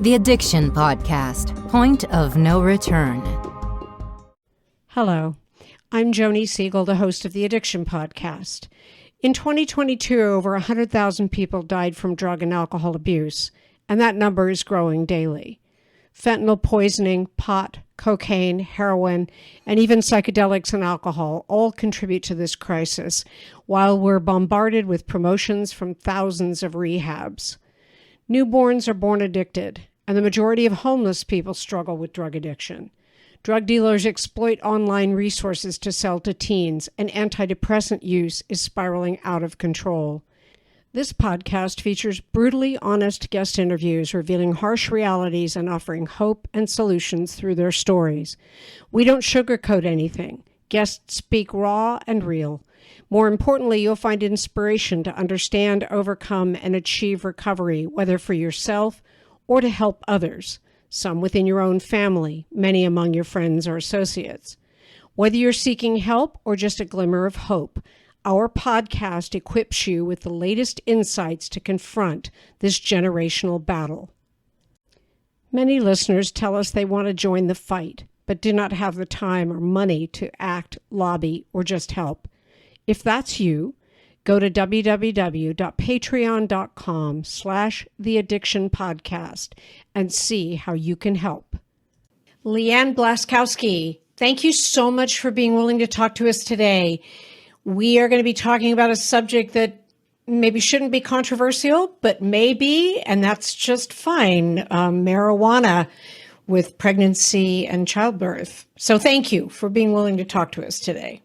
The Addiction Podcast, Point of No Return. Hello, I'm Joni Siegel, the host of The Addiction Podcast. In 2022, over 100,000 people died from drug and alcohol abuse, and that number is growing daily. Fentanyl poisoning, pot, cocaine, heroin, and even psychedelics and alcohol all contribute to this crisis, while we're bombarded with promotions from thousands of rehabs. Newborns are born addicted, and the majority of homeless people struggle with drug addiction. Drug dealers exploit online resources to sell to teens, and antidepressant use is spiraling out of control. This podcast features brutally honest guest interviews revealing harsh realities and offering hope and solutions through their stories. We don't sugarcoat anything. Guests speak raw and real. More importantly, you'll find inspiration to understand, overcome, and achieve recovery, whether for yourself or to help others, some within your own family, many among your friends or associates. Whether you're seeking help or just a glimmer of hope, our podcast equips you with the latest insights to confront this generational battle. Many listeners tell us they want to join the fight, but do not have the time or money to act, lobby, or just help. If that's you, go to www.patreon.com/theaddictionpodcast and see how you can help. Leeann Blaskowsky, thank you so much for being willing to talk to us today. We are going to be talking about a subject that maybe shouldn't be controversial, but may be, and that's just fine, marijuana with pregnancy and childbirth. So thank you for being willing to talk to us today.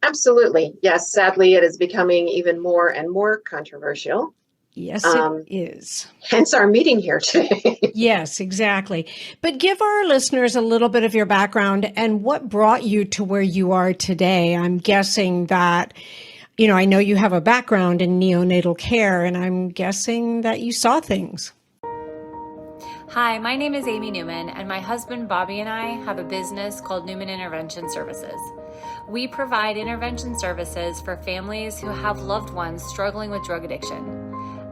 Absolutely. Yes. Sadly, it is becoming even more and more controversial. Yes, it is. Hence our meeting here today. Yes, exactly. But give our listeners a little bit of your background and what brought you to where you are today. I'm guessing that, I know you have a background in neonatal care, and I'm guessing that you saw things. Hi, my name is Amy Newman, and my husband Bobby and I have a business called Newman Intervention Services. We provide intervention services for families who have loved ones struggling with drug addiction.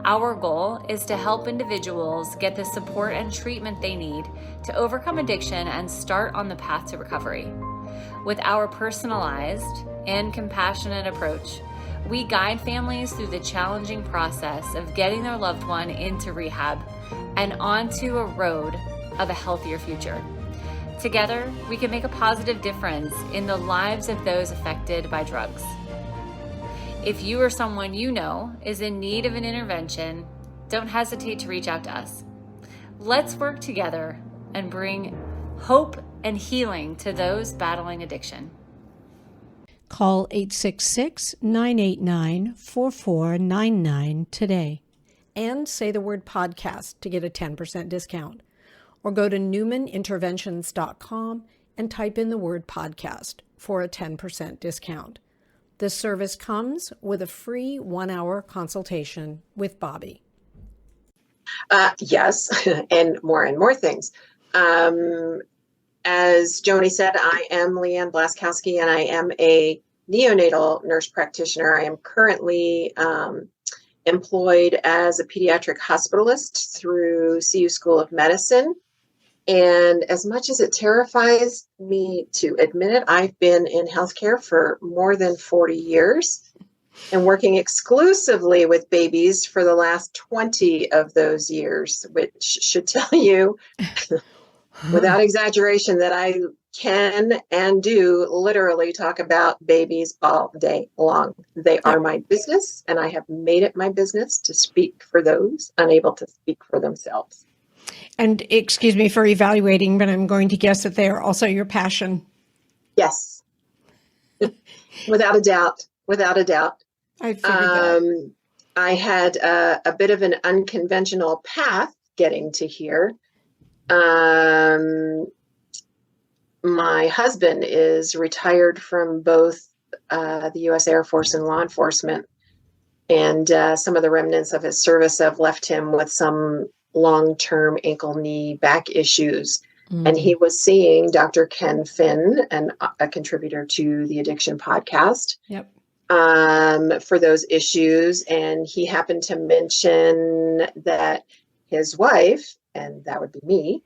Our goal is to help individuals get the support and treatment they need to overcome addiction and start on the path to recovery. With our personalized and compassionate approach, we guide families through the challenging process of getting their loved one into rehab and onto a road of a healthier future. Together, we can make a positive difference in the lives of those affected by drugs. If you or someone you know is in need of an intervention, don't hesitate to reach out to us. Let's work together and bring hope and healing to those battling addiction. Call 866-989-4499 today and say the word podcast to get a 10% discount. Or go to newmaninterventions.com and type in the word podcast for a 10% discount. This service comes with a free 1-hour consultation with Bobby. Yes, and more things. As Joni said, I am Leeann Blaskowsky, and I am a neonatal nurse practitioner. I am currently employed as a pediatric hospitalist through CU School of Medicine. And as much as it terrifies me to admit it, I've been in healthcare for more than 40 years and working exclusively with babies for the last 20 of those years, which should tell you without exaggeration that I can and do literally talk about babies all day long. They are my business, and I have made it my business to speak for those unable to speak for themselves. And excuse me for evaluating, but I'm going to guess that they are also your passion. Yes. Without a doubt. I figured that. I had a bit of an unconventional path getting to here. My husband is retired from both the U.S. Air Force and law enforcement, and some of the remnants of his service have left him with some long-term ankle, knee, back issues. And he was seeing Dr. Ken Finn, a contributor to the Addiction Podcast, for those issues. And he happened to mention that his wife and that would be me,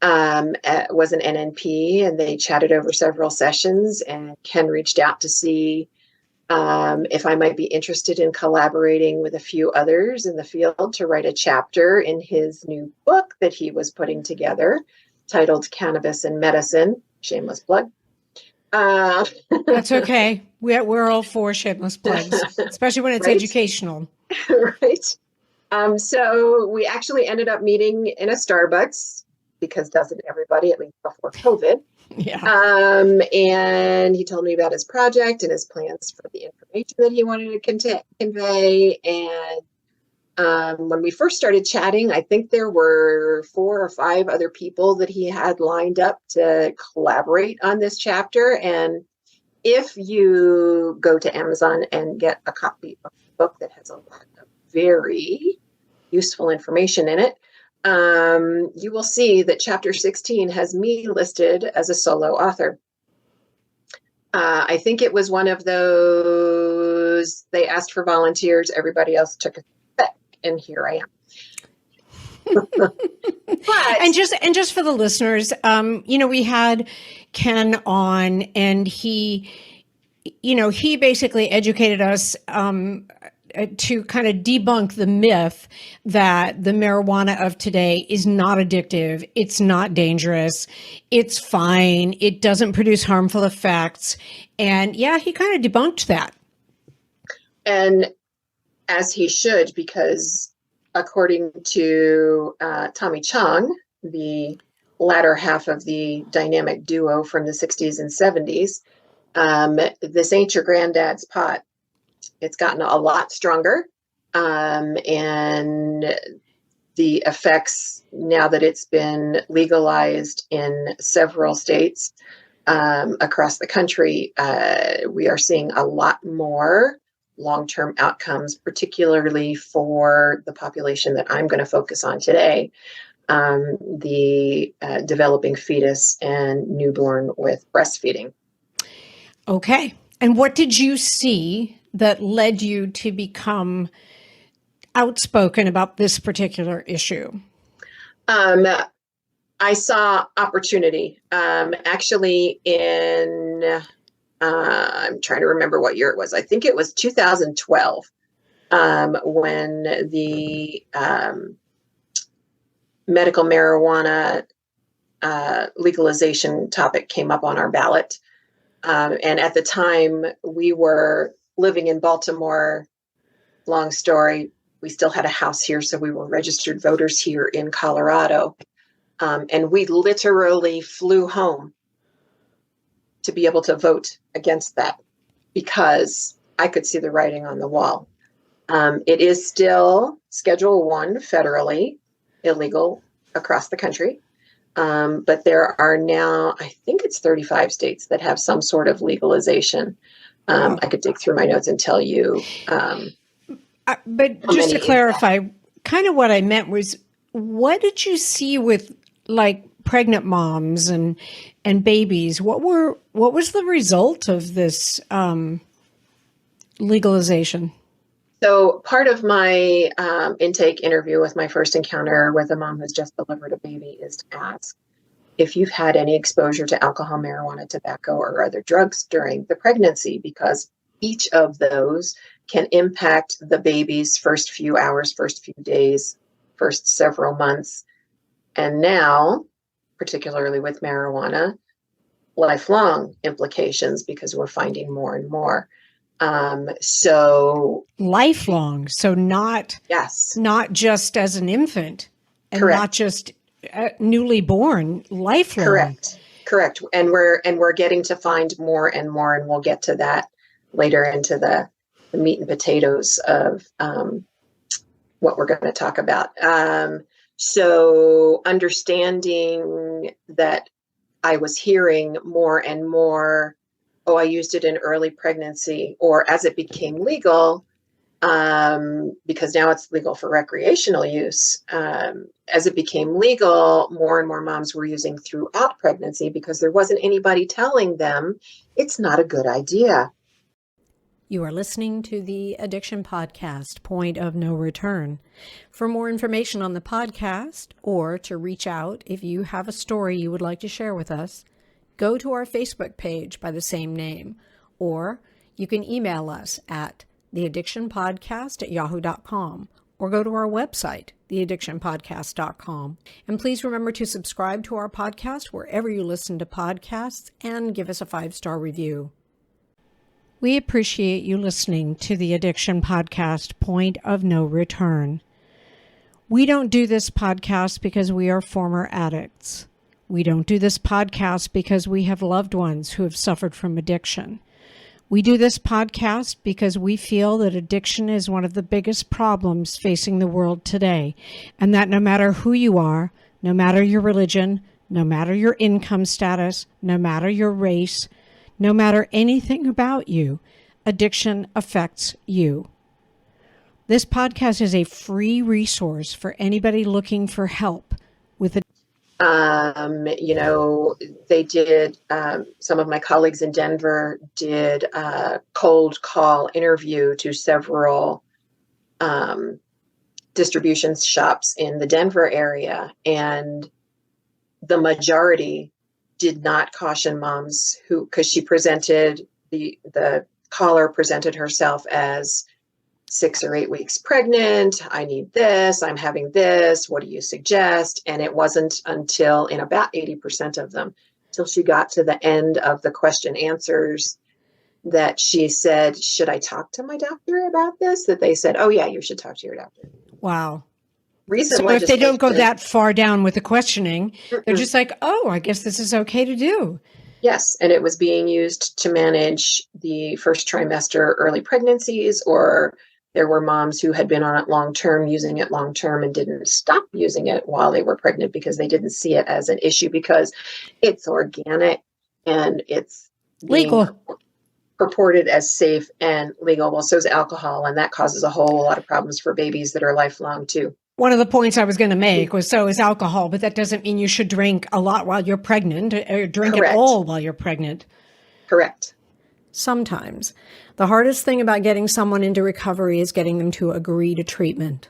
was an NNP, and they chatted over several sessions, and Ken reached out to see if I might be interested in collaborating with a few others in the field to write a chapter in his new book that he was putting together titled Cannabis and Medicine. Shameless plug. That's okay. We're all for shameless plugs, especially when it's right? educational. Right. So we actually ended up meeting in a Starbucks, because doesn't everybody, at least before COVID. Yeah. And he told me about his project and his plans for the information that he wanted to convey. And when we first started chatting, I think there were 4 or 5 other people that he had lined up to collaborate on this chapter. And if you go to Amazon and get a copy of the book that has a lot of very useful information in it, you will see that chapter 16 has me listed as a solo author. I think it was one of those, they asked for volunteers, everybody else took a step, and here I am. But, and just for the listeners, we had Ken on, and he basically educated us to kind of debunk the myth that the marijuana of today is not addictive, it's not dangerous, it's fine, it doesn't produce harmful effects. And yeah, he kind of debunked that. And as he should, because according to Tommy Chong, the latter half of the dynamic duo from the 60s and 70s, this ain't your granddad's pot. It's gotten a lot stronger, and the effects, now that it's been legalized in several states across the country, we are seeing a lot more long-term outcomes, particularly for the population that I'm going to focus on today, the developing fetus and newborn with breastfeeding. Okay. And what did you see that led you to become outspoken about this particular issue? I saw opportunity. Actually, I'm trying to remember what year it was. I think it was 2012 when the medical marijuana legalization topic came up on our ballot. And at the time, we were living in Baltimore. Long story, we still had a house here, so we were registered voters here in Colorado. And we literally flew home to be able to vote against that, because I could see the writing on the wall. It is still Schedule 1 federally illegal across the country. But there are now, I think it's 35 states that have some sort of legalization. I could dig through my notes and tell you. But just to clarify, kind of what I meant was, what did you see with like pregnant moms and babies? What was the result of this legalization? So part of my intake interview with my first encounter with a mom who's just delivered a baby is to ask if you've had any exposure to alcohol, marijuana, tobacco, or other drugs during the pregnancy, because each of those can impact the baby's first few hours, first few days, first several months, and now, particularly with marijuana, lifelong implications, because we're finding more and more. So lifelong. So not just as an infant, and correct. Not just newly born, lifelong. Correct. And we're getting to find more and more, and we'll get to that later into the meat and potatoes of what we're going to talk about. So understanding that I was hearing more and more, oh, I used it in early pregnancy, or as it became legal, because now it's legal for recreational use. As it became legal, more and more moms were using throughout pregnancy because there wasn't anybody telling them it's not a good idea. You are listening to the Addiction Podcast, Point of No Return. For more information on the podcast or to reach out if you have a story you would like to share with us, go to our Facebook page by the same name, or you can email us at theaddictionpodcast@yahoo.com or go to our website, theaddictionpodcast.com. And please remember to subscribe to our podcast wherever you listen to podcasts and give us a 5-star review. We appreciate you listening to the Addiction Podcast, Point of No Return. We don't do this podcast because we are former addicts. We don't do this podcast because we have loved ones who have suffered from addiction. We do this podcast because we feel that addiction is one of the biggest problems facing the world today, and that no matter who you are, no matter your religion, no matter your income status, no matter your race, no matter anything about you, addiction affects you. This podcast is a free resource for anybody looking for help with addiction. They did, some of my colleagues in Denver did a cold call interview to several distribution shops in the Denver area, and the majority did not caution moms because she presented, the caller presented herself as 6 or 8 weeks pregnant. I need this. I'm having this. What do you suggest? And it wasn't until, in about 80% of them, till she got to the end of the question answers, that she said, should I talk to my doctor about this? That they said, oh yeah, you should talk to your doctor. Wow. So if they don't go that far down with the questioning, they're just like, oh, I guess this is okay to do. Yes, and it was being used to manage the first trimester early pregnancies, or there were moms who had been on it long-term, using it long-term, and didn't stop using it while they were pregnant because they didn't see it as an issue because it's organic and it's legal, purported as safe and legal. Well, so is alcohol, and that causes a whole lot of problems for babies that are lifelong too. One of the points I was going to make was so is alcohol, but that doesn't mean you should drink a lot while you're pregnant or drink Correct. It all while you're pregnant. Correct. Sometimes. The hardest thing about getting someone into recovery is getting them to agree to treatment.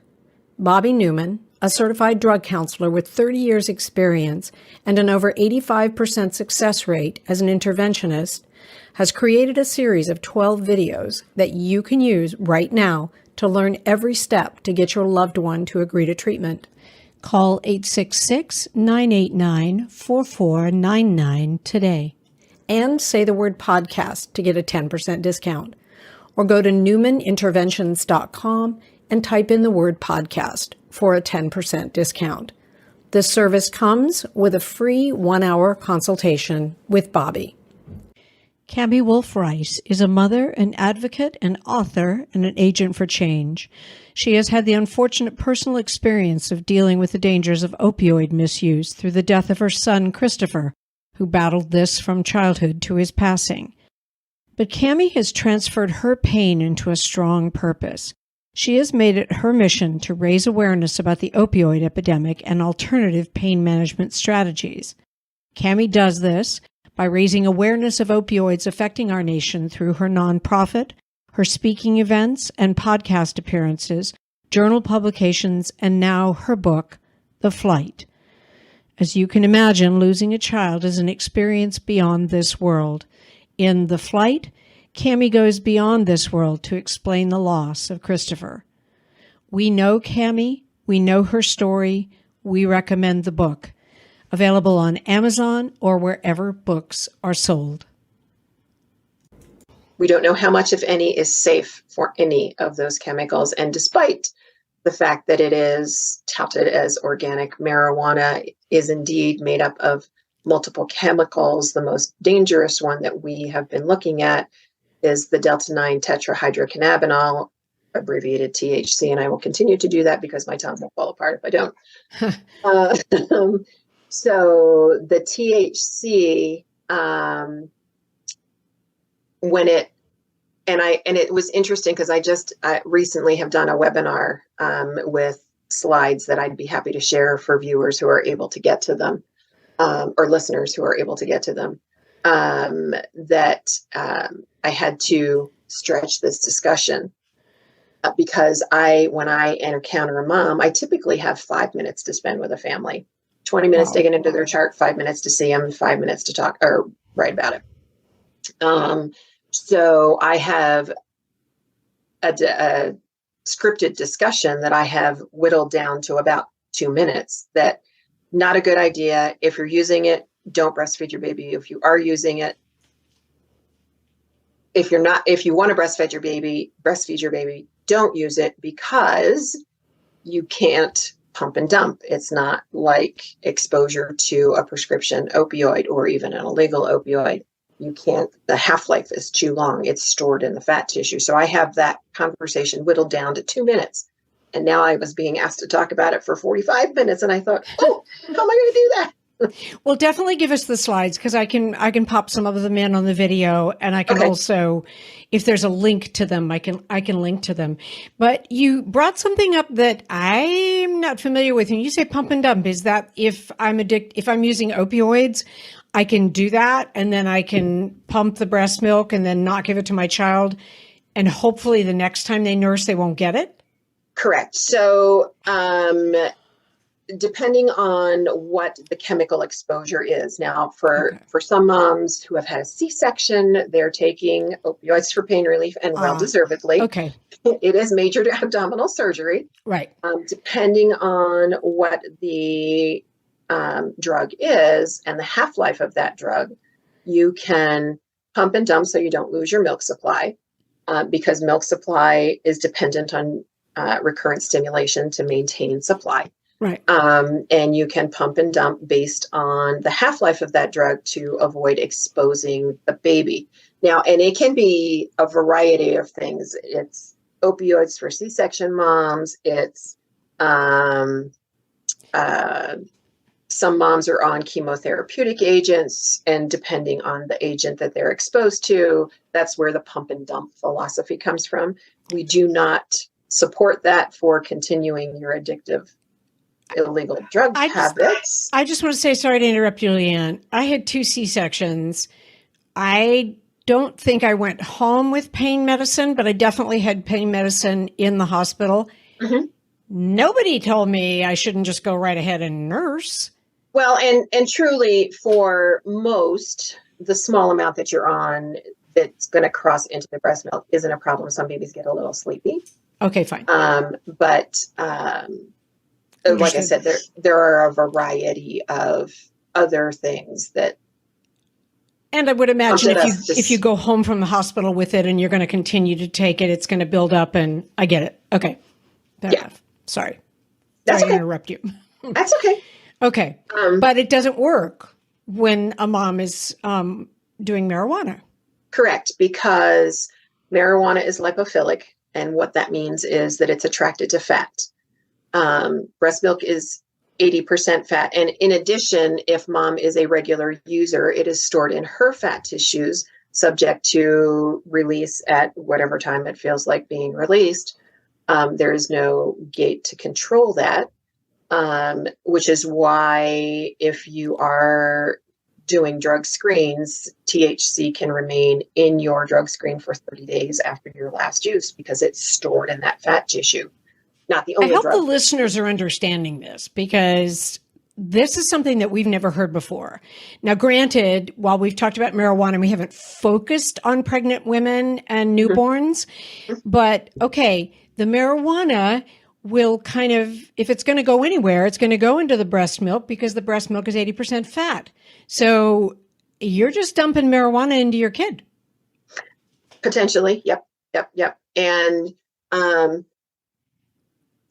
Bobby Newman, a certified drug counselor with 30 years experience and an over 85% success rate as an interventionist, has created a series of 12 videos that you can use right now to learn every step to get your loved one to agree to treatment. Call 866-989-4499 today and say the word podcast to get a 10% discount. Or go to newmaninterventions.com and type in the word podcast for a 10% discount. This service comes with a free 1-hour consultation with Bobby. Cammie Wolf-Rice is a mother, an advocate, an author, and an agent for change. She has had the unfortunate personal experience of dealing with the dangers of opioid misuse through the death of her son, Christopher, who battled this from childhood to his passing. But Cammie has transferred her pain into a strong purpose. She has made it her mission to raise awareness about the opioid epidemic and alternative pain management strategies. Cammie does this by raising awareness of opioids affecting our nation through her nonprofit, her speaking events and podcast appearances, journal publications, and now her book, The Flight. As you can imagine, losing a child is an experience beyond this world. In The Flight, Cammie goes beyond this world to explain the loss of Christopher. We know Cammie, we know her story, we recommend the book. Available on Amazon or wherever books are sold. We don't know how much, if any, is safe for any of those chemicals. And despite the fact that it is touted as organic, marijuana is indeed made up of multiple chemicals. The most dangerous one that we have been looking at is the delta-9 tetrahydrocannabinol, abbreviated THC, and I will continue to do that because my tongue will fall apart if I don't. So the THC, it was interesting because I recently have done a webinar with slides that I'd be happy to share for viewers who are able to get to them, or listeners who are able to get to them, I had to stretch this discussion because when I encounter a mom, I typically have 5 minutes to spend with a family, 20 minutes digging into their chart, 5 minutes to see them, 5 minutes to talk or write about it. So I have a scripted discussion that I have whittled down to about 2 minutes. That not a good idea. If you're using it, don't breastfeed your baby. If you are using it, if you want to breastfeed your baby, don't use it because you can't pump and dump. It's not like exposure to a prescription opioid or even an illegal opioid. You can't, the half-life is too long. It's stored in the fat tissue. So I have that conversation whittled down to 2 minutes. And now I was being asked to talk about it for 45 minutes. And I thought, oh, how am I going to do that? Well, definitely give us the slides because I can pop some of them in on the video, and I can also, if there's a link to them, I can link to them. But you brought something up that I'm not familiar with. When you say pump and dump, is that if I'm using opioids, I can do that, and then I can pump the breast milk and then not give it to my child, and hopefully the next time they nurse, they won't get it? Correct. So, depending on what the chemical exposure is. Now, for some moms who have had a C-section, they're taking opioids for pain relief, and well-deservedly. Okay. It is major abdominal surgery. Right. Depending on what the drug is and the half-life of that drug, you can pump and dump so you don't lose your milk supply, because milk supply is dependent on recurrent stimulation to maintain supply. Right. And you can pump and dump based on the half-life of that drug to avoid exposing the baby. Now, and it can be a variety of things. It's opioids for C-section moms. It's some moms are on chemotherapeutic agents, and depending on the agent that they're exposed to, that's where the pump and dump philosophy comes from. We do not support that for continuing your addictive illegal drug habits. I just want to say, sorry to interrupt you, Leann. I had 2 C-sections. I don't think I went home with pain medicine, but I definitely had pain medicine in the hospital. Mm-hmm. Nobody told me I shouldn't just go right ahead and nurse. Well, and truly, for most, the small amount that you're on that's going to cross into the breast milk isn't a problem. Some babies get a little sleepy. Okay, fine. But like I said, there are a variety of other things that. And I would imagine if you go home from the hospital with it and you're going to continue to take it, it's going to build up. And I get it. Okay. Fair enough. Sorry. That's Sorry okay. to interrupt you. That's okay. Okay. But it doesn't work when a mom is doing marijuana. Correct. Because marijuana is lipophilic. And what that means is that it's attracted to fat. Breast milk is 80% fat. And in addition, if mom is a regular user, it is stored in her fat tissues, subject to release at whatever time it feels like being released. There is no gate to control that, which is why if you are doing drug screens, THC can remain in your drug screen for 30 days after your last use because it's stored in that fat tissue. Not the only I hope drug. the listeners are understanding this because this is something that we've never heard before. Now, granted, while we've talked about marijuana, we haven't focused on pregnant women and newborns, but okay, the marijuana will kind of, if it's going to go anywhere, it's going to go into the breast milk because the breast milk is 80% fat. So you're just dumping marijuana into your kid. Potentially. Yep. And the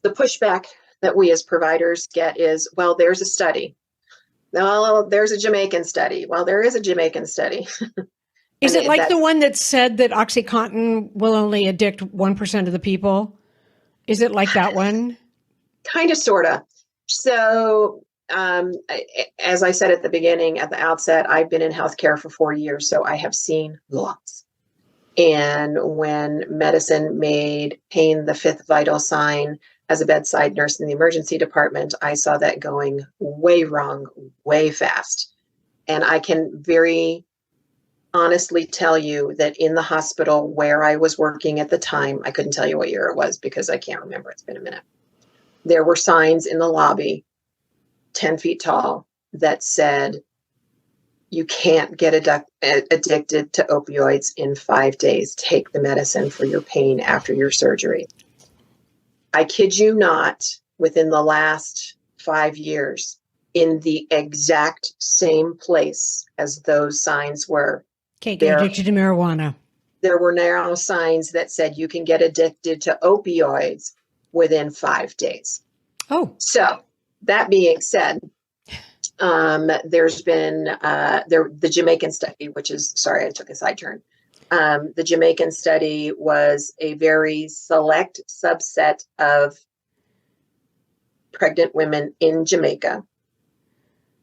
pushback that we as providers get is, well, there's a study. No, there's a Jamaican study. Well, there is a Jamaican study. Is it like the one that said that OxyContin will only addict 1% of the people? Is it like that one? Kind of, sort of. So, as I said at the beginning, at the outset, I've been in healthcare for 4 years, so I have seen lots. And when medicine made pain the 5th vital sign as a bedside nurse in the emergency department, I saw that going way wrong, way fast. And I can very honestly tell you that in the hospital where I was working at the time, I couldn't tell you what year it was because I can't remember. It's been a minute. There were signs in the lobby, 10 feet tall, that said, you can't get addicted to opioids in 5 days. Take the medicine for your pain after your surgery. I kid you not, within the last 5 years, in the exact same place as those signs were. Can't get addicted to marijuana. There were now signs that said you can get addicted to opioids within 5 days. Oh. So that being said, there's been the Jamaican study, which is, sorry, I took a side turn. The Jamaican study was a very select subset of pregnant women in Jamaica.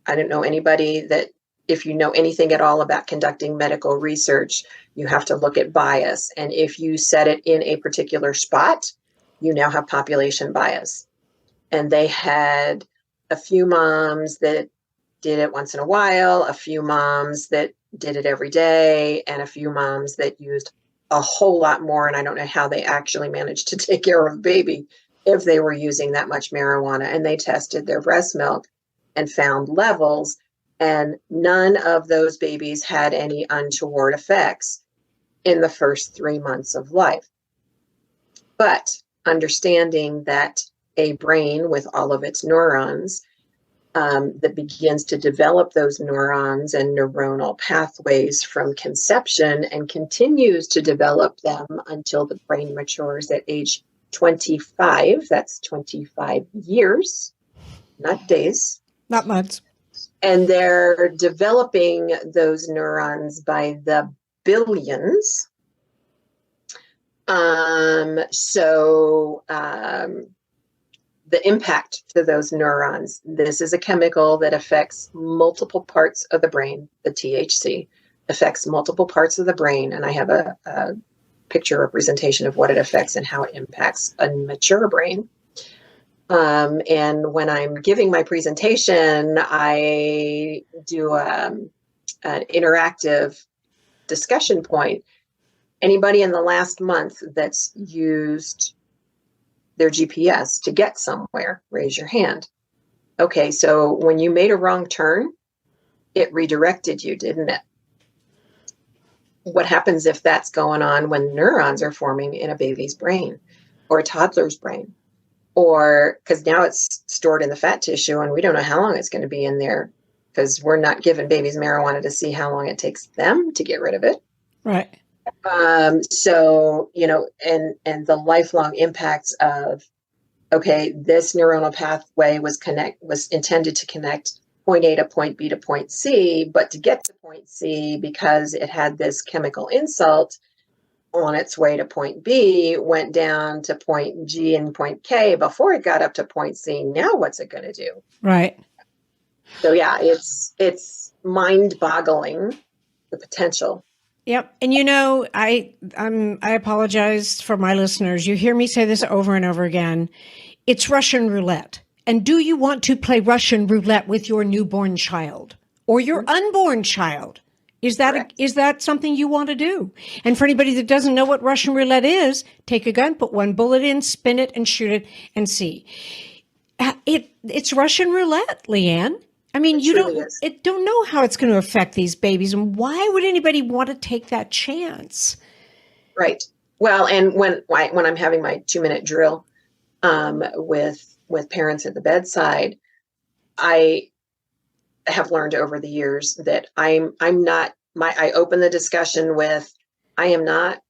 I don't know anybody that, if you know anything at all about conducting medical research, you have to look at bias. And if you set it in a particular spot, you now have population bias. And they had a few moms that did it once in a while, a few moms that did it every day, and a few moms that used a whole lot more. And I don't know how they actually managed to take care of a baby if they were using that much marijuana. And they tested their breast milk and found levels, and none of those babies had any untoward effects in the first 3 months of life. But understanding that a brain with all of its neurons that begins to develop those neurons and neuronal pathways from conception and continues to develop them until the brain matures at age 25. That's 25 years, not days. Not months. And they're developing those neurons by the billions. The impact to those neurons, this is a chemical that affects multiple parts of the brain. The THC affects multiple parts of the brain. And I have a picture representation of what it affects and how it impacts a mature brain. And when I'm giving my presentation, I do an interactive discussion point. Anybody in the last month that's used their GPS to get somewhere, raise your hand. Okay, so when you made a wrong turn, it redirected you, didn't it? What happens if that's going on when neurons are forming in a baby's brain or a toddler's brain? Or because now it's stored in the fat tissue and we don't know how long it's going to be in there because we're not giving babies marijuana to see how long it takes them to get rid of it. Right. So, you know, and the lifelong impacts of, okay, this neuronal pathway was intended to connect point A to point B to point C, but to get to point C, because it had this chemical insult on its way to point B, went down to point G and point K before it got up to point C. Now what's it going to do? Right. So yeah, it's mind-boggling, the potential. Yep. And you know, I apologize for my listeners. You hear me say this over and over again. It's Russian roulette. And do you want to play Russian roulette with your newborn child or your unborn child? Is that something you want to do? And for anybody that doesn't know what Russian roulette is, take a gun, put one bullet in, spin it, and shoot it, and see. It's Russian roulette, Leann. I mean, you don't know how it's going to affect these babies, and why would anybody want to take that chance? Right. Well, and when I'm having my 2-minute drill with parents at the bedside, I have learned over the years that I open the discussion with, I am not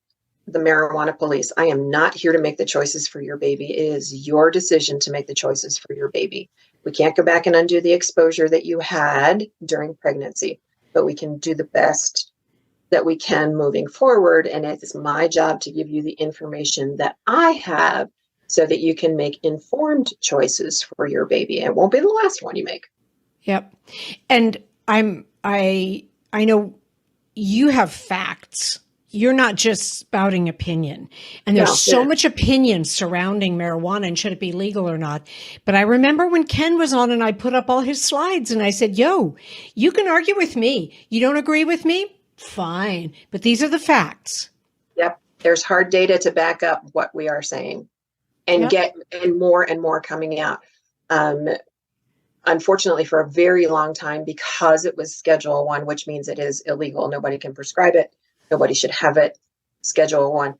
the marijuana police. I am not here to make the choices for your baby. It is your decision to make the choices for your baby. We can't go back and undo the exposure that you had during pregnancy, but we can do the best that we can moving forward. And it's my job to give you the information that I have so that you can make informed choices for your baby. It won't be the last one you make. Yep. And I know you have facts. You're not just spouting opinion. And there's so much opinion surrounding marijuana and should it be legal or not. But I remember when Ken was on and I put up all his slides and I said, yo, you can argue with me. You don't agree with me? Fine. But these are the facts. Yep. There's hard data to back up what we are saying and more coming out. Unfortunately, for a very long time, because it was Schedule 1, which means it is illegal. Nobody can prescribe it. Nobody should have it. Schedule 1.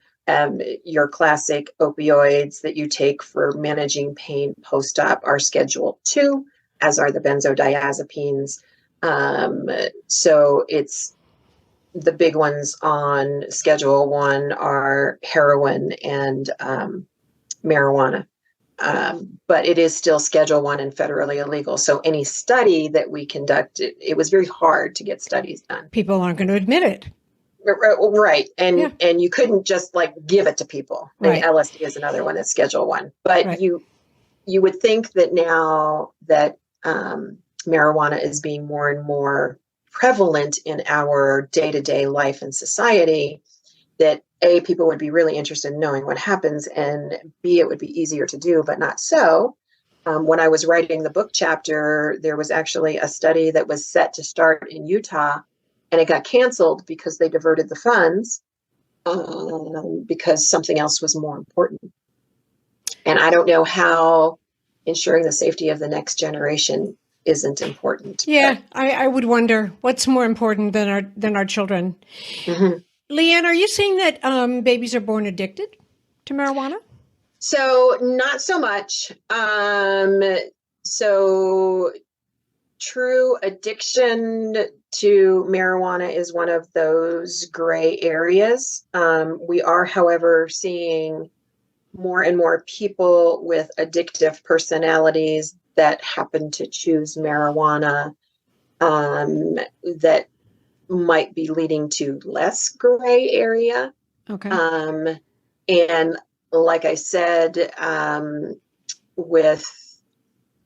Your classic opioids that you take for managing pain post-op are Schedule 2, as are the benzodiazepines. So it's the big ones on Schedule 1 are heroin and marijuana. But it is still Schedule 1 and federally illegal. So any study that we conducted, it was very hard to get studies done. People aren't going to admit it. Right. And you couldn't just like give it to people. Right. And LSD is another one that's Schedule 1. But Right. you would think that now that marijuana is being more and more prevalent in our day-to-day life and society, that A, people would be really interested in knowing what happens, and B, it would be easier to do, but not so. When I was writing the book chapter, there was actually a study that was set to start in Utah, and it got canceled because they diverted the funds because something else was more important. And I don't know how ensuring the safety of the next generation isn't important. Yeah, I would wonder what's more important than our children. Mm-hmm. Leann, are you saying that babies are born addicted to marijuana? So not so much. So true addiction to marijuana is one of those gray areas. We are, however, seeing more and more people with addictive personalities that happen to choose marijuana that might be leading to less gray area. Okay. And like I said, with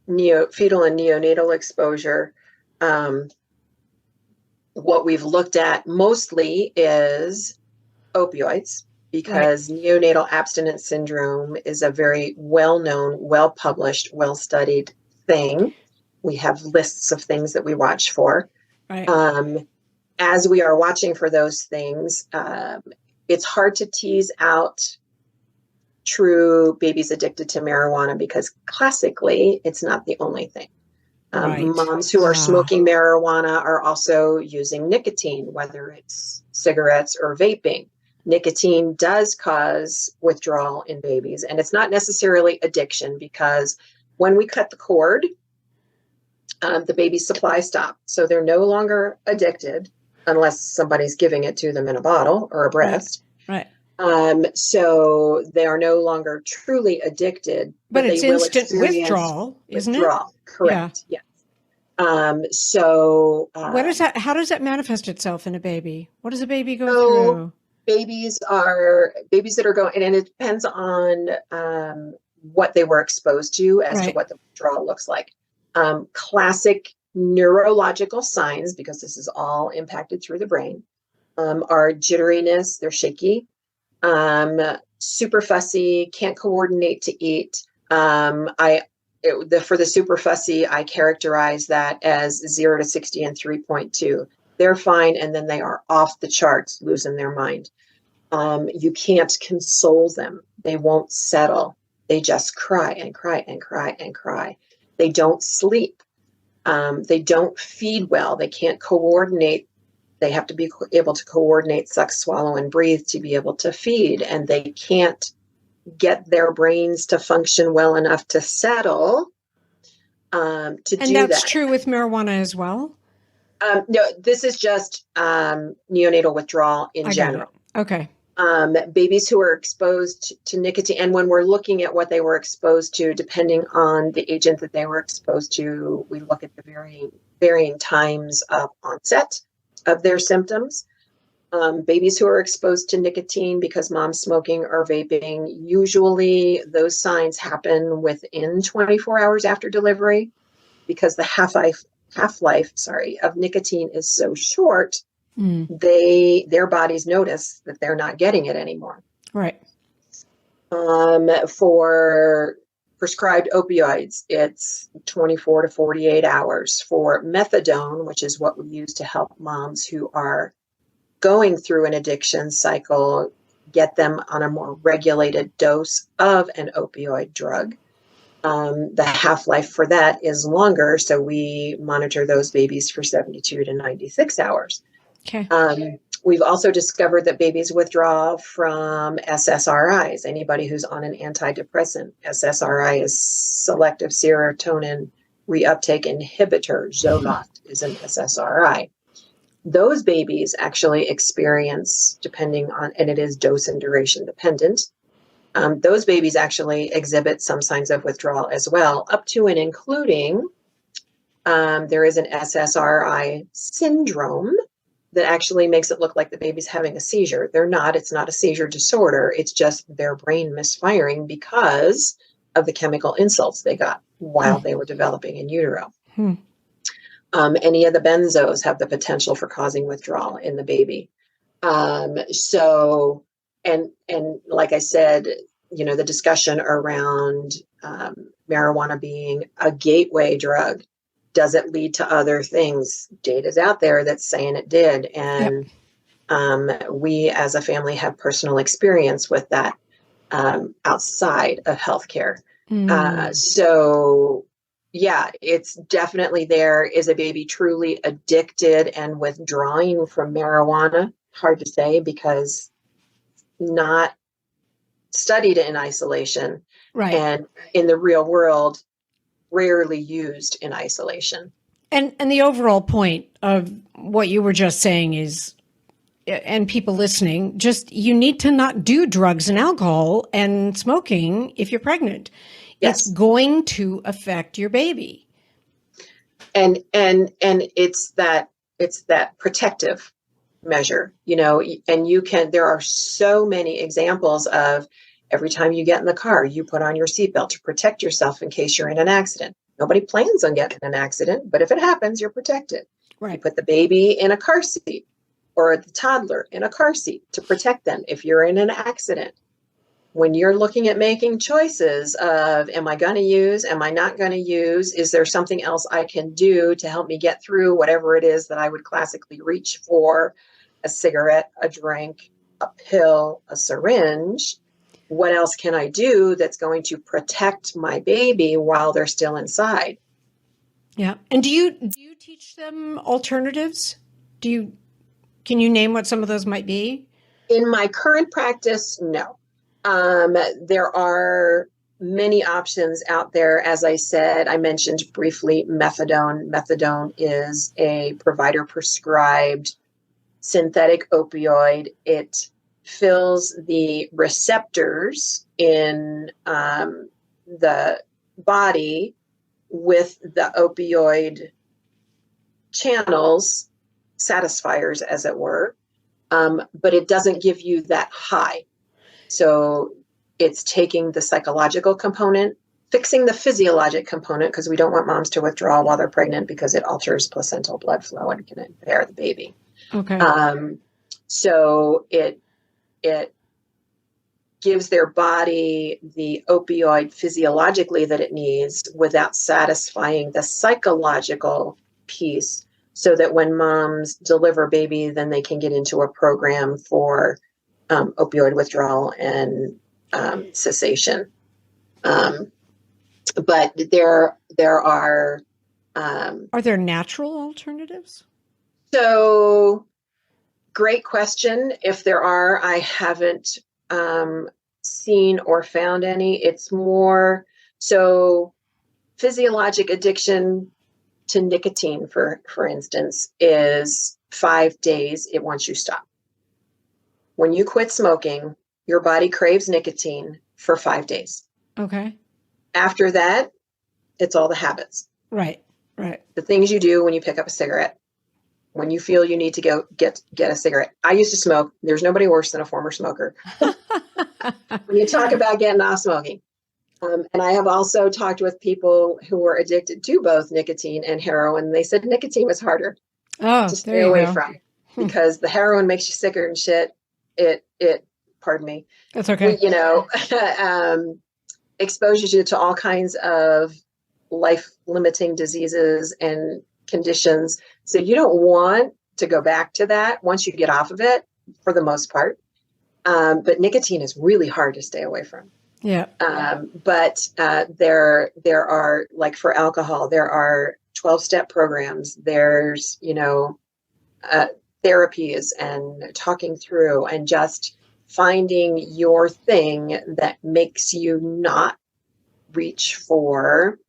fetal and neonatal exposure, what we've looked at mostly is opioids, because neonatal abstinence syndrome is a very well-known, well-published, well-studied thing. We have lists of things that we watch for. Right. As we are watching for those things, it's hard to tease out true babies addicted to marijuana because classically it's not the only thing. Moms who are smoking marijuana are also using nicotine, whether it's cigarettes or vaping. Nicotine does cause withdrawal in babies, and it's not necessarily addiction, because when we cut the cord, the baby's supply stops. So they're no longer addicted unless somebody's giving it to them in a bottle or a breast. Right. So they are no longer truly addicted. But it's they will instant experience withdrawal, isn't withdrawal. Correct. Yeah. So what is that? How does that manifest itself in a baby? What does a baby go through? Babies that are going, and it depends on what they were exposed to as to what the withdrawal looks like. Classic neurological signs, because this is all impacted through the brain, are jitteriness, they're shaky, super fussy, can't coordinate to eat. For the super fussy, I characterize that as 0 to 60 and 3.2. They're fine, and then they are off the charts, losing their mind. You can't console them. They won't settle. They just cry and cry and cry and cry. They don't sleep. They don't feed well. They can't coordinate. They have to be able to coordinate, suck, swallow, and breathe to be able to feed. And they can't get their brains to function well enough to settle to do that. And that's true with marijuana as well? No, this is just neonatal withdrawal in general. Okay. Babies who are exposed to nicotine, and when we're looking at what they were exposed to, depending on the agent that they were exposed to, we look at the varying times of onset of their symptoms. Babies who are exposed to nicotine because mom's smoking or vaping, usually those signs happen within 24 hours after delivery, because the half-life of nicotine is so short. Their bodies notice that they're not getting it anymore. Right. For prescribed opioids, it's 24 to 48 hours. For methadone, which is what we use to help moms who are going through an addiction cycle, get them on a more regulated dose of an opioid drug. The half-life for that is longer, so we monitor those babies for 72 to 96 hours. Okay. We've also discovered that babies withdraw from SSRIs. Anybody who's on an antidepressant, SSRI is selective serotonin reuptake inhibitor. Zoloft is an SSRI. Those babies actually experience, depending on, and it is dose and duration dependent, those babies actually exhibit some signs of withdrawal as well, up to and including there is an SSRI syndrome that actually makes it look like the baby's having a seizure. They're not. It's not a seizure disorder. It's just their brain misfiring because of the chemical insults they got while they were developing in utero. Any of the benzos have the potential for causing withdrawal in the baby. So, and like I said, you know, the discussion around marijuana being a gateway drug, does it lead to other things? Data's out there that's saying it did. And we as a family have personal experience with that outside of healthcare. So yeah, it's definitely there. Is a baby truly addicted and withdrawing from marijuana? Hard to say because not studied in isolation. Right. And in the real world, rarely used in isolation. And the overall point of what you were just saying is, and people listening, just you need to not do drugs and alcohol and smoking if you're pregnant. Yes. It's going to affect your baby. And it's that protective measure, you know, and there are so many examples of every time you get in the car, you put on your seatbelt to protect yourself in case you're in an accident. Nobody plans on getting in an accident, but if it happens, you're protected. Right. You put the baby in a car seat or the toddler in a car seat to protect them if you're in an accident. When you're looking at making choices of, am I going to use, am I not going to use, is there something else I can do to help me get through whatever it is that I would classically reach for, a cigarette, a drink, a pill, a syringe, what else can I do that's going to protect my baby while they're still inside? Yeah. And do you teach them alternatives? Can you name what some of those might be? In my current practice, no. There are many options out there. As I said, I mentioned briefly methadone. Methadone is a provider prescribed synthetic opioid. It fills the receptors in the body with the opioid channels, satisfiers, as it were, but it doesn't give you that high. So it's taking the psychological component, fixing the physiologic component, because we don't want moms to withdraw while they're pregnant because it alters placental blood flow and can impair the baby. Okay. So it gives their body the opioid physiologically that it needs without satisfying the psychological piece, so that when moms deliver baby, then they can get into a program for opioid withdrawal and cessation. But there are there natural alternatives? So great question. If there are, I haven't seen or found any. It's more so physiologic addiction to nicotine, for instance, is 5 days. It wants you to stop. When you quit smoking, your body craves nicotine for 5 days. Okay. After that, it's all the habits. Right. The things you do when you pick up a cigarette, when you feel you need to go get a cigarette. I used to smoke. There's nobody worse than a former smoker. When you talk about getting off smoking. And I have also talked with people who were addicted to both nicotine and heroin. They said nicotine was harder to stay away from because the heroin makes you sicker and shit. It pardon me. That's okay. You know, exposes you to all kinds of life-limiting diseases and conditions. So you don't want to go back to that once you get off of it, for the most part. But nicotine is really hard to stay away from. Yeah. But there are, like for alcohol, there are 12-step programs. There's, therapies and talking through and just finding your thing that makes you not reach for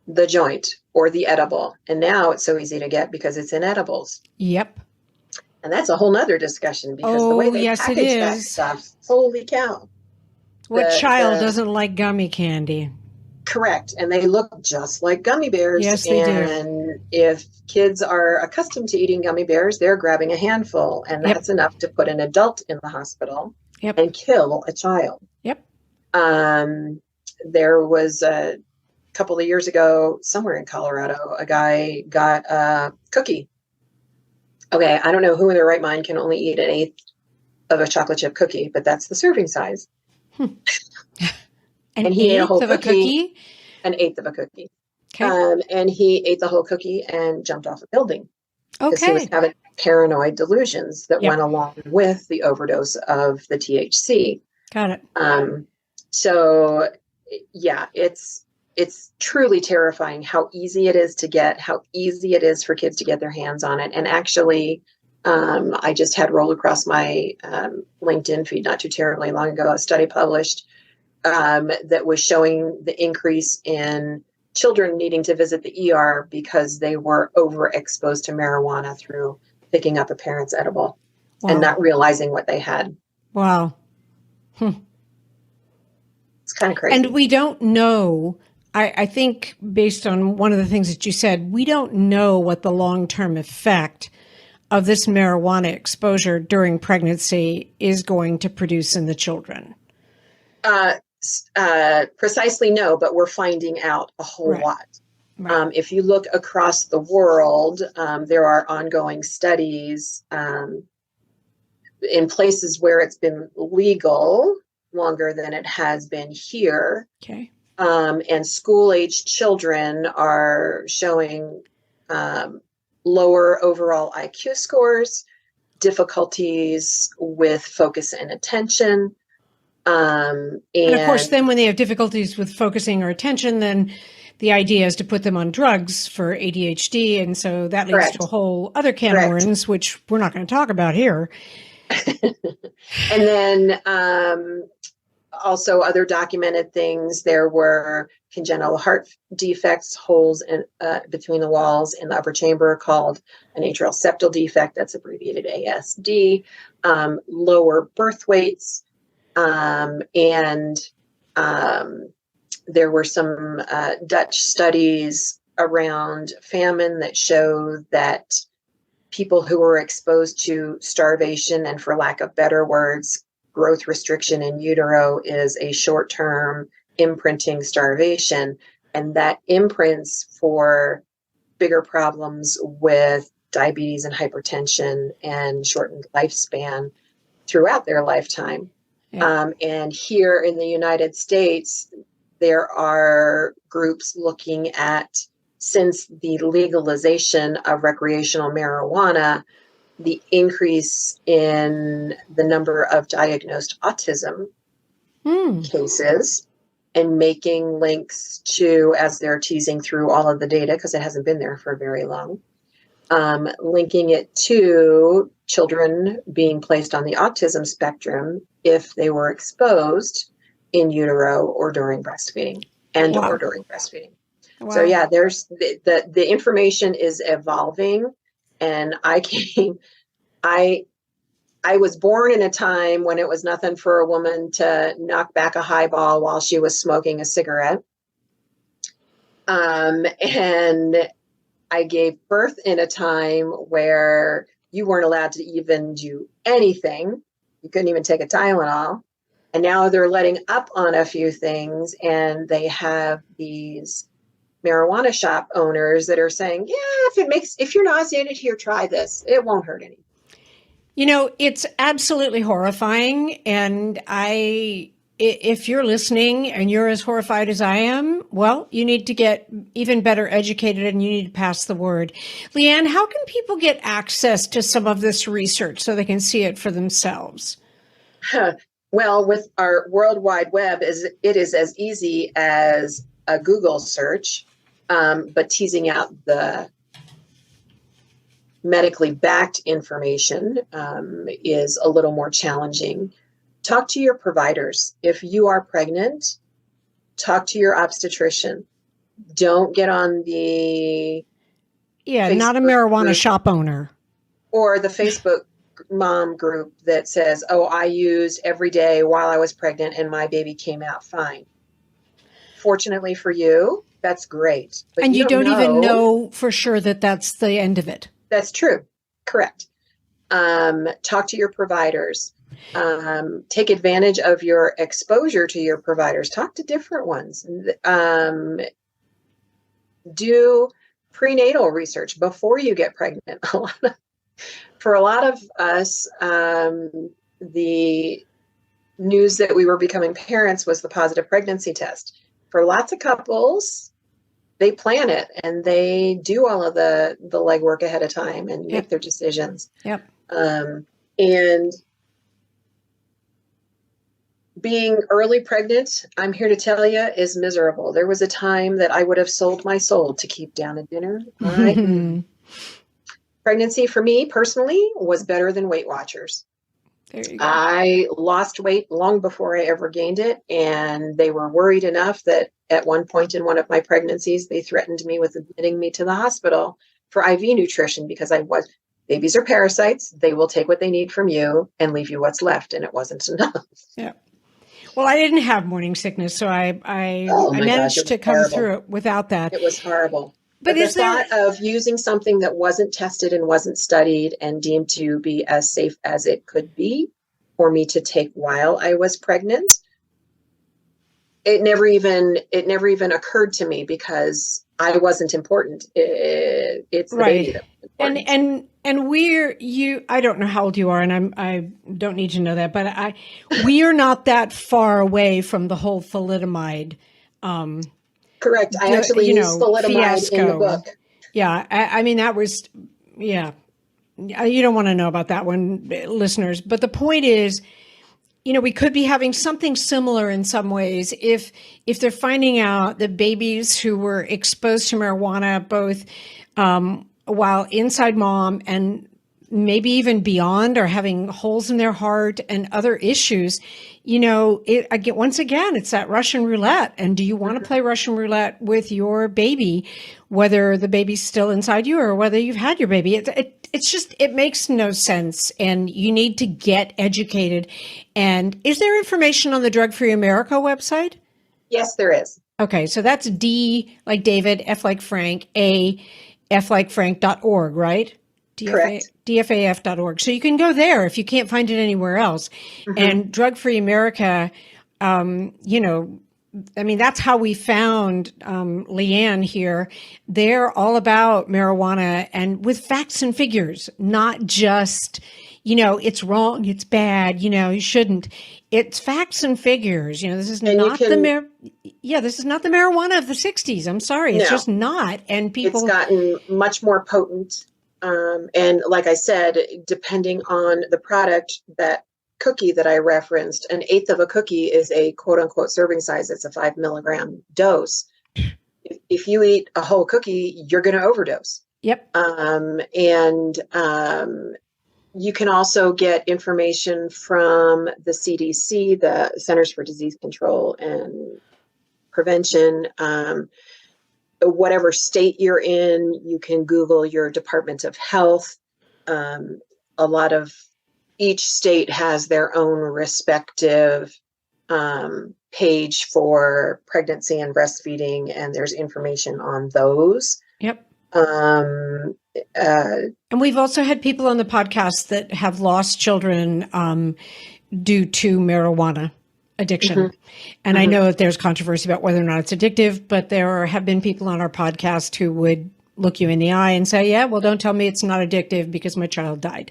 the joint or the edible. And now it's so easy to get because it's in edibles. Yep. And that's a whole nother discussion because the way they package that stuff, holy cow. What child doesn't like gummy candy? Correct. And they look just like gummy bears. Yes, they do. And if kids are accustomed to eating gummy bears, they're grabbing a handful. And that's enough to put an adult in the hospital and kill a child. Yep. There was a couple of years ago, somewhere in Colorado, a guy got a cookie. Okay, I don't know who in their right mind can only eat an eighth of a chocolate chip cookie, but that's the serving size. And he ate a whole cookie? An eighth of a cookie. Okay. And he ate the whole cookie and jumped off a building. Because he was having paranoid delusions that went along with the overdose of the THC. Got it. So, yeah, it's truly terrifying how easy it is to get, how easy it is for kids to get their hands on it. And actually, I just had rolled across my LinkedIn feed not too terribly long ago, a study published that was showing the increase in children needing to visit the ER because they were overexposed to marijuana through picking up a parent's edible and not realizing what they had. Wow. It's kind of crazy. And we don't know, I think based on one of the things that you said, we don't know what the long-term effect of this marijuana exposure during pregnancy is going to produce in the children. Precisely no, but we're finding out a whole lot. Right. If you look across the world, there are ongoing studies in places where it's been legal longer than it has been here. Okay. And school-aged children are showing lower overall IQ scores, difficulties with focus and attention. And of course, then when they have difficulties with focusing or attention, then the idea is to put them on drugs for ADHD. And so that leads to a whole other can of worms, which we're not going to talk about here. And then also other documented things, there were congenital heart defects, holes in, between the walls in the upper chamber called an atrial septal defect, that's abbreviated ASD, lower birth weights, and there were some Dutch studies around famine that show that people who were exposed to starvation and, for lack of better words, growth restriction in utero is a short-term imprinting starvation, and that imprints for bigger problems with diabetes and hypertension and shortened lifespan throughout their lifetime. Yeah. And here in the United States, there are groups looking at, since the legalization of recreational marijuana, the increase in the number of diagnosed autism cases, and making links to, as they're teasing through all of the data, because it hasn't been there for very long, linking it to children being placed on the autism spectrum if they were exposed in utero or during breastfeeding or during breastfeeding. Wow. So yeah, there's the information is evolving, and I was born in a time when it was nothing for a woman to knock back a highball while she was smoking a cigarette. And I gave birth in a time where you weren't allowed to even do anything. You couldn't even take a Tylenol. And now they're letting up on a few things, and they have these marijuana shop owners that are saying, yeah, if you're nauseated, here, try this. It won't hurt any. You know, it's absolutely horrifying. And if you're listening and you're as horrified as I am, well, you need to get even better educated and you need to pass the word. Leann, how can people get access to some of this research so they can see it for themselves? Well, with our World Wide Web, it is as easy as a Google search, but teasing out the medically backed information is a little more challenging. Talk to your providers. If you are pregnant, talk to your obstetrician. Don't get on the Facebook not a marijuana group shop owner. or the Facebook mom group that says, oh, I used every day while I was pregnant and my baby came out fine. Fortunately for you, that's great. But and you don't even know for sure that that's the end of it. That's true. Correct. Talk to your providers. Take advantage of your exposure to your providers. Talk to different ones. Do prenatal research before you get pregnant. For a lot of us, the news that we were becoming parents was the positive pregnancy test. For lots of couples, they plan it and they do all of the legwork ahead of time and make their decisions. Yep. And being early pregnant, I'm here to tell you, is miserable. There was a time that I would have sold my soul to keep down a dinner. Pregnancy for me personally was better than Weight Watchers. There you go. I lost weight long before I ever gained it. And they were worried enough that at one point in one of my pregnancies, they threatened me with admitting me to the hospital for IV nutrition because babies are parasites. They will take what they need from you and leave you what's left. And it wasn't enough. Yeah. Well, I didn't have morning sickness, so I managed to come through it without that. It was horrible. But the thought of using something that wasn't tested and wasn't studied and deemed to be as safe as it could be for me to take while I was pregnant, it never even occurred to me because I wasn't important. It's the baby that's important. And I don't know how old you are, and I don't need to know that, but we are not that far away from the whole thalidomide. Correct. I actually used thalidomide fiasco in the book. Yeah. I mean, that was, you don't want to know about that one, listeners. But the point is, we could be having something similar in some ways if they're finding out that babies who were exposed to marijuana, both while inside mom and maybe even beyond, are having holes in their heart and other issues. Once again, it's that Russian roulette. And do you want to play Russian roulette with your baby, whether the baby's still inside you or whether you've had your baby? It makes no sense. And you need to get educated. And is there information on the Drug Free America website? Yes, there is. Okay. So that's D like David, F like Frank, A, F like Frank.org, right? Correct. DFAF.org. So you can go there if you can't find it anywhere else. Mm-hmm. And Drug Free America, that's how we found Leann here. They're all about marijuana and with facts and figures, not just, it's wrong, it's bad, you shouldn't. It's facts and figures. This is not this is not the marijuana of the 60s. I'm sorry. It's just not. And it's gotten much more potent. And like I said, depending on the product, that cookie that I referenced, 1/8 of a cookie is a quote unquote serving size. It's a 5 milligram dose. If you eat a whole cookie, you're going to overdose. Yep. You can also get information from the CDC, the Centers for Disease Control and Prevention. Whatever state you're in, you can Google your Department of Health. Each state has their own respective page for pregnancy and breastfeeding, and there's information on those. Yep. And we've also had people on the podcast that have lost children due to marijuana addiction. Mm-hmm. And I know that there's controversy about whether or not it's addictive, but there have been people on our podcast who would look you in the eye and say, yeah, well, don't tell me it's not addictive because my child died.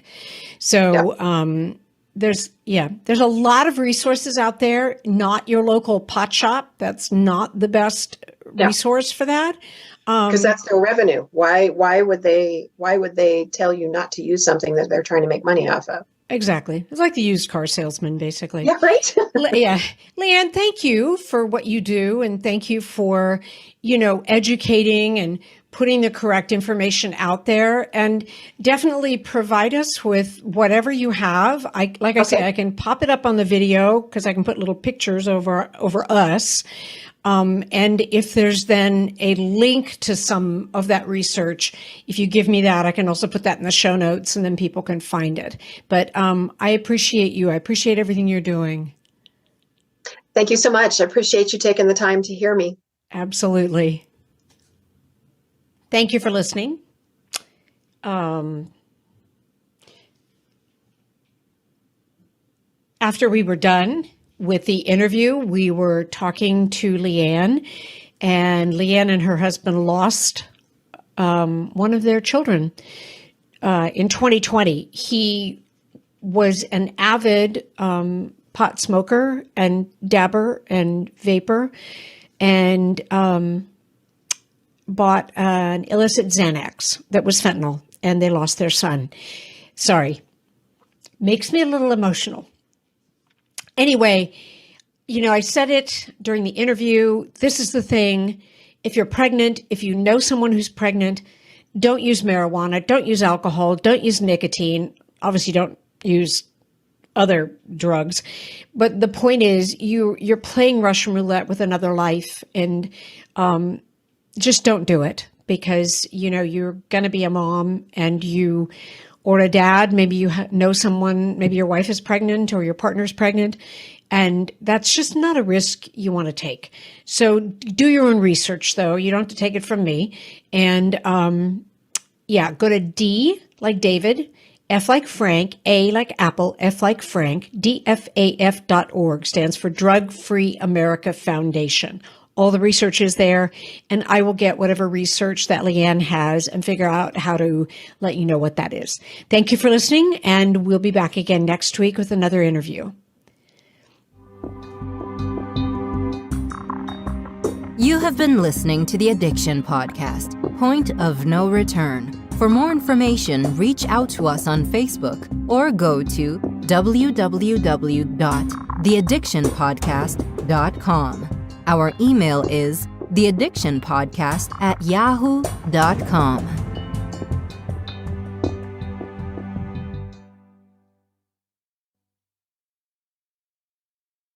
So, there's a lot of resources out there. Not your local pot shop. That's not the best resource for that. Because that's their revenue. Why would they tell you not to use something that they're trying to make money off of? Exactly. It's like the used car salesman, basically. Yeah, right. Yeah. Leann, thank you for what you do. And thank you for, educating and putting the correct information out there, and definitely provide us with whatever you have. I say, I can pop it up on the video because I can put little pictures over us. And if there's then a link to some of that research, if you give me that, I can also put that in the show notes and then people can find it. But I appreciate you. I appreciate everything you're doing. Thank you so much. I appreciate you taking the time to hear me. Absolutely. Thank you for listening. After we were done with the interview, we were talking to Leann, and Leann and her husband lost one of their children in 2020. He was an avid pot smoker and dabber and vapor, and bought an illicit Xanax that was fentanyl, and they lost their son. Sorry. Makes me a little emotional. Anyway, I said it during the interview. This is the thing. If you're pregnant, if you know someone who's pregnant, don't use marijuana, don't use alcohol, don't use nicotine. Obviously, don't use other drugs. But the point is, you're playing Russian roulette with another life, and just don't do it, because, you're going to be a mom or a dad. Maybe you know someone, maybe your wife is pregnant or your partner's pregnant, and that's just not a risk you want to take. So do your own research, though. You don't have to take it from me. And go to D like David, F like Frank, A like Apple, F like Frank, DFAF.org stands for Drug Free America Foundation. All the research is there, and I will get whatever research that Leann has and figure out how to let you know what that is. Thank you for listening, and we'll be back again next week with another interview. You have been listening to the Addiction Podcast, Point of No Return. For more information, reach out to us on Facebook or go to www.theaddictionpodcast.com. Our email is theaddictionpodcast@yahoo.com.